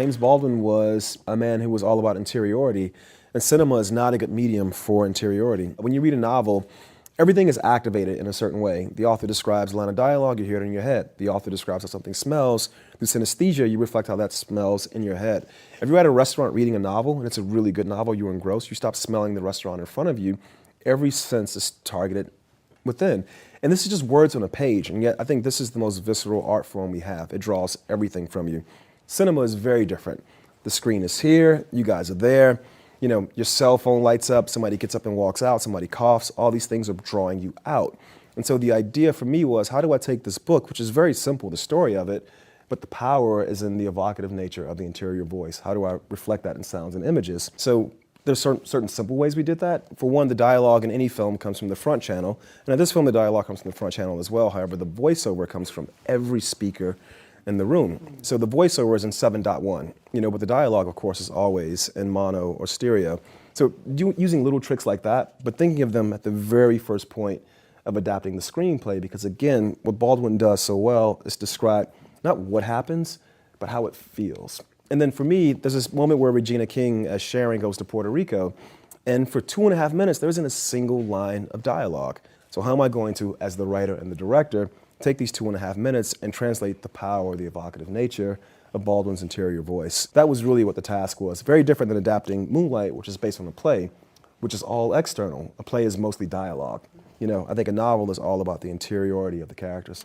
James Baldwin was a man who was all about interiority, and cinema is not a good medium for interiority. When you read a novel, everything is activated in a certain way. The author describes a line of dialogue, you hear it in your head. The author describes how something smells. Through synesthesia, you reflect how that smells in your head. If you're at a restaurant reading a novel, and it's a really good novel, you're engrossed, you stop smelling the restaurant in front of you, every sense is targeted within. And this is just words on a page, and yet I think this is the most visceral art form we have. It draws everything from you. Cinema is very different. The screen is here, you guys are there, you know, your cell phone lights up, somebody gets up and walks out, somebody coughs, all these things are drawing you out. And so the idea for me was, how do I take this book, which is very simple, the story of it, but the power is in the evocative nature of the interior voice. How do I reflect that in sounds and images? So there's certain simple ways we did that. For one, the dialogue in any film comes from the front channel. And in this film, the dialogue comes from the front channel as well. However, the voiceover comes from every speaker in the room. So the voiceover is in 7.1, you know, but the dialogue, of course, is always in mono or stereo. So using little tricks like that, but thinking of them at the very first point of adapting the screenplay, because again, what Baldwin does so well is describe not what happens, but how it feels. And then for me, there's this moment where Regina King, as Sharon, goes to Puerto Rico, and for 2.5 minutes, there isn't a single line of dialogue. So how am I going to, as the writer and the director, take these 2.5 minutes and translate the power, the evocative nature of Baldwin's interior voice? That was really what the task was. Very different than adapting Moonlight, which is based on a play, which is all external. A play is mostly dialogue. You know, I think a novel is all about the interiority of the characters.